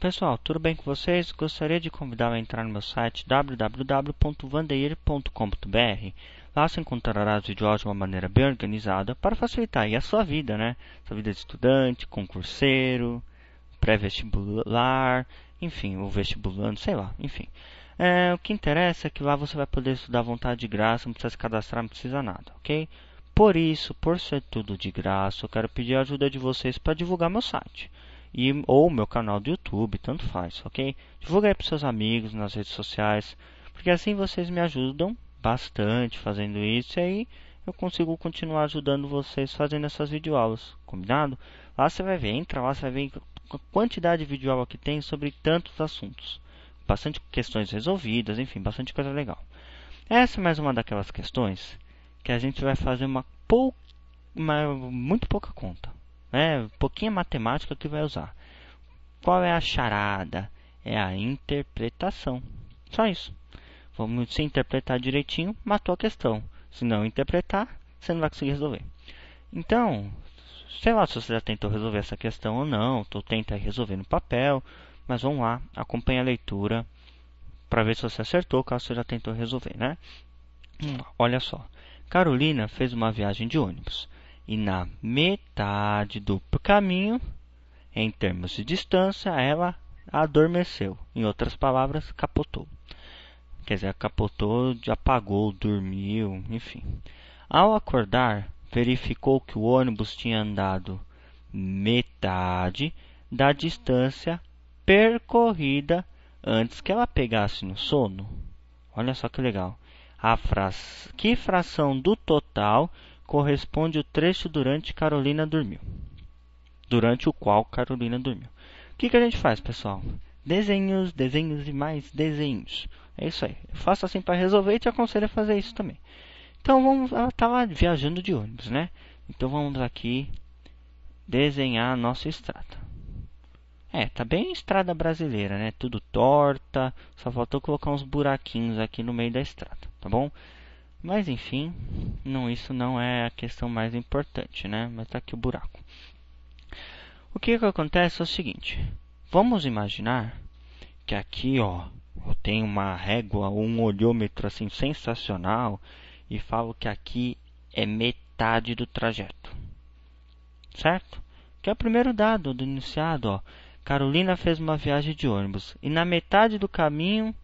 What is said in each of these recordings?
Pessoal, tudo bem com vocês? Gostaria de convidá-lo a entrar no meu site www.vandeir.com.br. Lá você encontrará os vídeos de uma maneira bem organizada para facilitar aí a sua vida, né? Sua vida de estudante, concurseiro, pré-vestibular, enfim, o vestibulando, sei lá, enfim. O que interessa é que lá você vai poder estudar à vontade de graça, não precisa se cadastrar, não precisa nada, ok? Por isso, por ser tudo de graça, eu quero pedir a ajuda de vocês para divulgar meu site. Ou meu canal do YouTube, tanto faz, ok? Divulga aí para seus amigos nas redes sociais, porque assim vocês me ajudam bastante fazendo isso e aí eu consigo continuar ajudando vocês fazendo essas videoaulas, combinado? Lá você vai ver, entra lá, você vai ver a quantidade de videoaula que tem sobre tantos assuntos. Bastante questões resolvidas, enfim, bastante coisa legal. Essa é mais uma daquelas questões que a gente vai fazer muito pouca conta. Pouquinha matemática que vai usar. Qual é a charada? É a interpretação. Só isso. Vamos se interpretar direitinho, matou a questão. Se não interpretar, você não vai conseguir resolver. Então, sei lá se você já tentou resolver essa questão ou não, ou tenta resolver no papel, mas vamos lá, acompanhe a leitura para ver se você acertou, caso você já tentou resolver, né? Olha só. Carolina fez uma viagem de ônibus e na metade do caminho, em termos de distância, ela adormeceu. Em outras palavras, capotou. Quer dizer, capotou, apagou, dormiu, enfim. Ao acordar, verificou que o ônibus tinha andado metade da distância percorrida antes que ela pegasse no sono. Olha só que legal. Que fração do total corresponde o trecho durante o qual Carolina dormiu? O que a gente faz, pessoal? Desenhos, desenhos e mais desenhos. É isso aí. Eu faço assim para resolver e te aconselho a fazer isso também. Então ela estava viajando de ônibus, né? Então vamos aqui desenhar a nossa estrada. Tá bem estrada brasileira, né? Tudo torta, só faltou colocar uns buraquinhos aqui no meio da estrada, tá bom? Mas enfim, isso não é a questão mais importante, né? Mas tá aqui o buraco. O que acontece é o seguinte. Vamos imaginar que aqui, ó, eu tenho uma régua, um olhômetro assim sensacional e falo que aqui é metade do trajeto. Certo? Que é o primeiro dado do enunciado, ó. Carolina fez uma viagem de ônibus e na metade do caminho,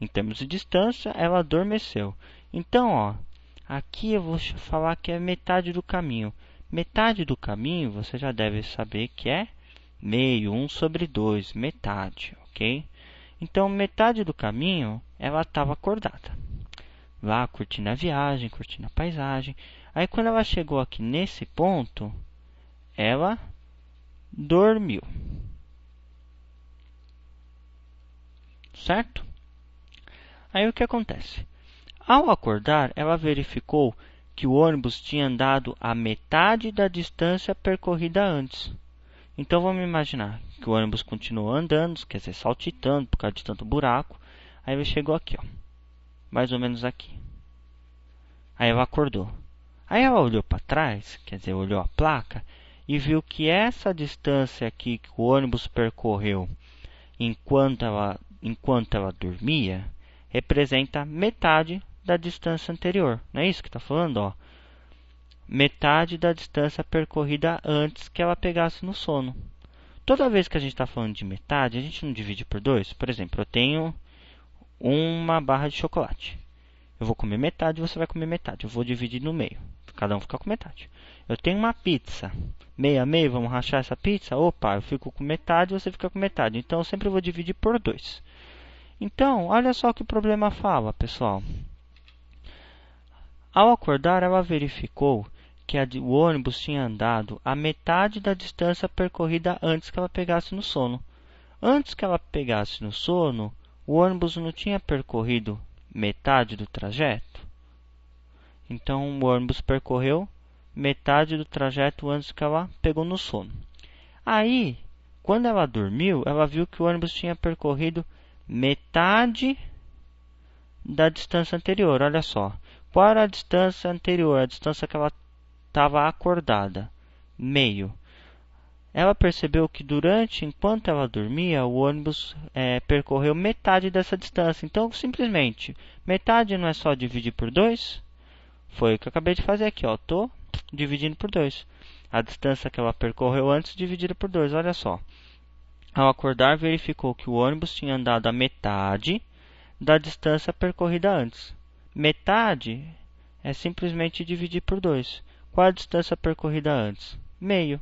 em termos de distância, ela adormeceu. Então, ó, aqui eu vou falar que é metade do caminho. Metade do caminho você já deve saber que é meio, 1/2, metade, ok? Então, metade do caminho ela estava acordada, lá curtindo a viagem, curtindo a paisagem. Aí, quando ela chegou aqui nesse ponto, ela dormiu. Certo? Aí o que acontece? Ao acordar, ela verificou que o ônibus tinha andado a metade da distância percorrida antes. Então vamos imaginar que o ônibus continuou andando, quer dizer, saltitando por causa de tanto buraco. Aí ele chegou aqui, ó, mais ou menos aqui. Aí ela acordou. Aí ela olhou para trás, quer dizer, olhou a placa e viu que essa distância aqui que o ônibus percorreu enquanto ela dormia representa metade da distância anterior. Não é isso que está falando, ó? Metade da distância percorrida antes que ela pegasse no sono. Toda vez que a gente está falando de metade, a gente não divide por 2. Por exemplo, eu tenho uma barra de chocolate. Eu vou comer metade, você vai comer metade. Eu vou dividir no meio. Cada um fica com metade. Eu tenho uma pizza. Meio a meio, vamos rachar essa pizza? Opa, eu fico com metade, você fica com metade. Então, eu sempre vou dividir por 2. Então, olha só que o problema fala, pessoal. Ao acordar, ela verificou que o ônibus tinha andado a metade da distância percorrida antes que ela pegasse no sono. Antes que ela pegasse no sono, o ônibus não tinha percorrido metade do trajeto? Então, o ônibus percorreu metade do trajeto antes que ela pegou no sono. Aí, quando ela dormiu, ela viu que o ônibus tinha percorrido metade da distância anterior. Olha só. Qual era a distância anterior? A distância que ela estava acordada. Meio. ela percebeu que enquanto ela dormia, o ônibus percorreu metade dessa distância. Então, simplesmente, metade não é só dividir por 2? Foi o que eu acabei de fazer aqui, ó. Tô dividindo por 2. A distância que ela percorreu antes dividida por 2, olha só. Ao acordar, verificou que o ônibus tinha andado a metade da distância percorrida antes. Metade é simplesmente dividir por 2. Qual a distância percorrida antes? Meio.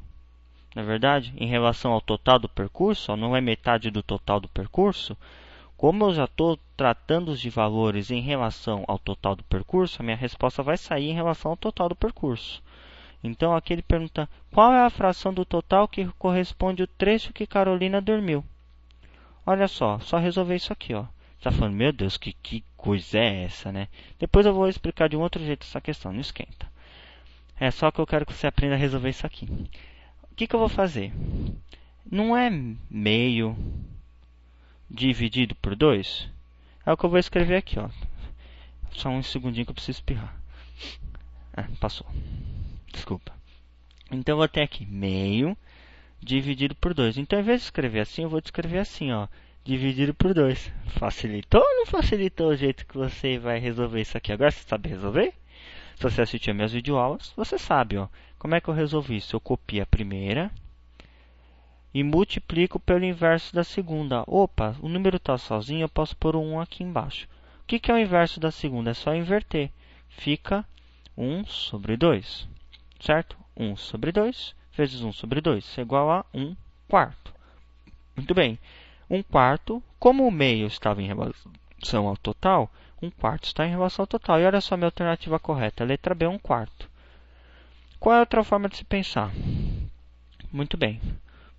Na verdade, em relação ao total do percurso, ó, não é metade do total do percurso. Como eu já estou tratando de valores em relação ao total do percurso, a minha resposta vai sair em relação ao total do percurso. Então aqui ele pergunta, qual é a fração do total que corresponde ao trecho que Carolina dormiu? Olha só resolver isso aqui, ó. Tá falando, meu Deus, que coisa é essa, né? Depois eu vou explicar de um outro jeito essa questão, não esquenta. É só que eu quero que você aprenda a resolver isso aqui. O que eu vou fazer? Não é meio dividido por 2? É o que eu vou escrever aqui, ó. Só um segundinho que eu preciso espirrar. Passou. Desculpa. Então eu vou ter aqui meio dividido por 2. Então, ao invés de escrever assim, eu vou escrever assim, ó. Dividido por 2. Facilitou ou não facilitou o jeito que você vai resolver isso aqui? Agora você sabe resolver? Se você assistiu minhas videoaulas, você sabe, ó. Como é que eu resolvi isso? Eu copio a primeira e multiplico pelo inverso da segunda. Opa, o número está sozinho, eu posso pôr um 1 aqui embaixo. O que é o inverso da segunda? É só inverter. Fica 1 sobre 2. Certo? 1 sobre 2 vezes 1 sobre 2 é igual a 1 quarto. Muito bem. 1 quarto, como o meio estava em relação ao total, 1 quarto está em relação ao total. E olha só a minha alternativa correta. Letra B, 1 quarto. Qual é a outra forma de se pensar? Muito bem.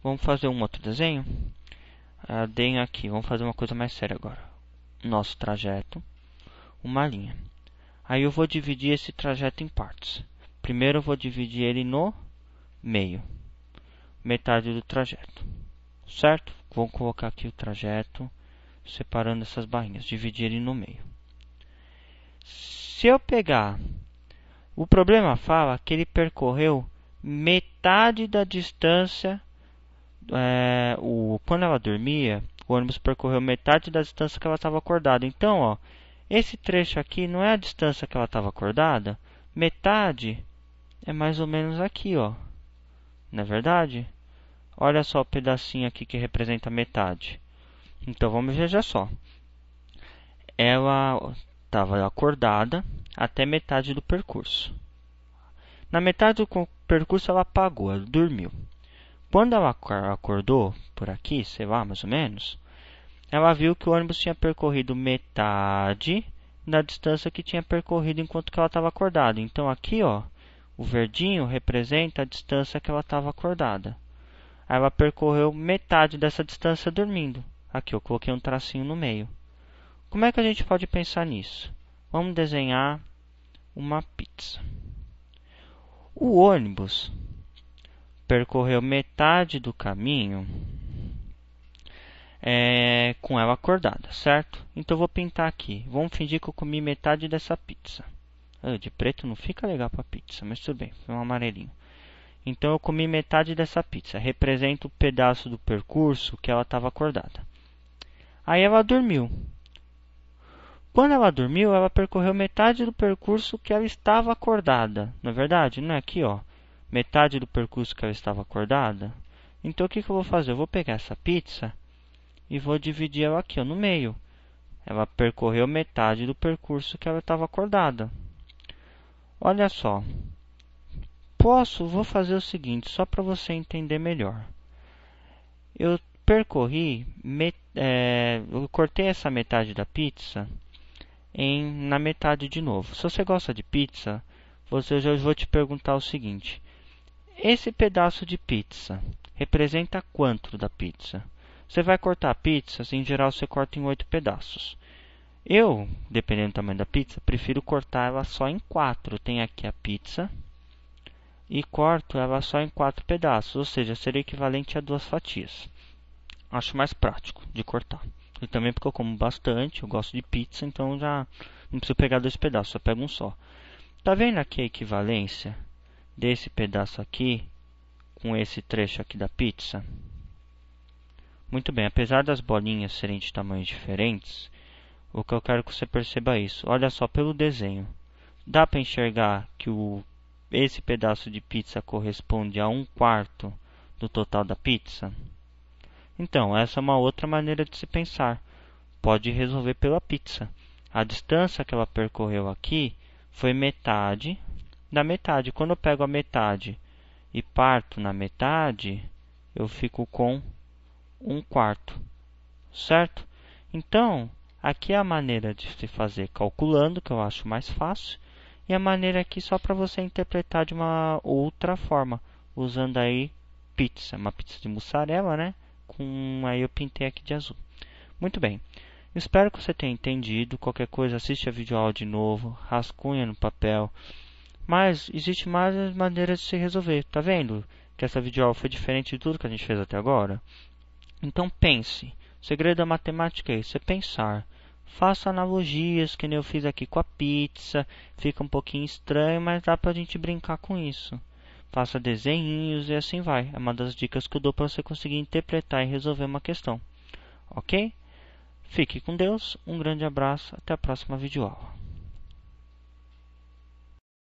Vamos fazer um outro desenho? Deem aqui. Vamos fazer uma coisa mais séria agora. Nosso trajeto. Uma linha. Aí eu vou dividir esse trajeto em partes. Primeiro eu vou dividir ele no meio. Metade do trajeto. Certo? Vou colocar aqui o trajeto, separando essas barrinhas. Dividir ele no meio. Se eu pegar... O problema fala que ele percorreu metade da distância... quando ela dormia, o ônibus percorreu metade da distância que ela estava acordada. Então, ó, esse trecho aqui não é a distância que ela estava acordada. Metade é mais ou menos aqui, ó. Não é verdade? Olha só o pedacinho aqui que representa metade. Então, vamos ver já só. Ela estava acordada até metade do percurso. Na metade do percurso, ela apagou, ela dormiu. Quando ela acordou, por aqui, sei lá, mais ou menos, ela viu que o ônibus tinha percorrido metade da distância que tinha percorrido enquanto que ela estava acordada. Então, aqui, ó, o verdinho representa a distância que ela estava acordada. Aí ela percorreu metade dessa distância dormindo. Aqui eu coloquei um tracinho no meio. Como é que a gente pode pensar nisso? Vamos desenhar uma pizza. O ônibus percorreu metade do caminho com ela acordada, certo? Então eu vou pintar aqui. Vamos fingir que eu comi metade dessa pizza. De preto não fica legal para pizza, mas tudo bem, foi um amarelinho. Então eu comi metade dessa pizza. Representa o pedaço do percurso que ela estava acordada. Aí ela dormiu. Quando ela dormiu, ela percorreu metade do percurso que ela estava acordada. Não é verdade? Não é aqui, ó. Metade do percurso que ela estava acordada. Então o que eu vou fazer? Eu vou pegar essa pizza e vou dividir ela aqui, ó, no meio. Ela percorreu metade do percurso que ela estava acordada. Olha só. Vou fazer o seguinte, só para você entender melhor. Eu percorri, eu cortei essa metade da pizza na metade de novo. Se você gosta de pizza, eu já vou te perguntar o seguinte. Esse pedaço de pizza representa quanto da pizza? Você vai cortar a pizza, em geral você corta em 8 pedaços. Eu, dependendo do tamanho da pizza, prefiro cortar ela só em 4. Tem aqui a pizza e corto ela só em 4 pedaços, ou seja, seria equivalente a 2 fatias. Acho mais prático de cortar. E também porque eu como bastante, eu gosto de pizza, então já não preciso pegar 2 pedaços, só pego um só. Tá vendo aqui a equivalência desse pedaço aqui com esse trecho aqui da pizza? Muito bem, apesar das bolinhas serem de tamanhos diferentes, o que eu quero que você perceba é isso. Olha só pelo desenho. Dá para enxergar que esse pedaço de pizza corresponde a 1/4 do total da pizza? Então, essa é uma outra maneira de se pensar. Pode resolver pela pizza. A distância que ela percorreu aqui foi metade da metade. Quando eu pego a metade e parto na metade, eu fico com 1/4, certo? Então, aqui é a maneira de se fazer calculando, que eu acho mais fácil, e a maneira aqui só para você interpretar de uma outra forma, usando aí pizza, uma pizza de mussarela, né? Aí eu pintei aqui de azul. Muito bem. Espero que você tenha entendido. Qualquer coisa, assiste a videoaula de novo, rascunha no papel. Mas existe mais maneiras de se resolver. Tá vendo que essa videoaula foi diferente de tudo que a gente fez até agora? Então pense. O segredo da matemática é isso, é pensar. Faça analogias, que nem eu fiz aqui com a pizza. Fica um pouquinho estranho, mas dá pra gente brincar com isso. Faça desenhinhos e assim vai. É uma das dicas que eu dou para você conseguir interpretar e resolver uma questão. Ok? Fique com Deus, um grande abraço, até a próxima videoaula.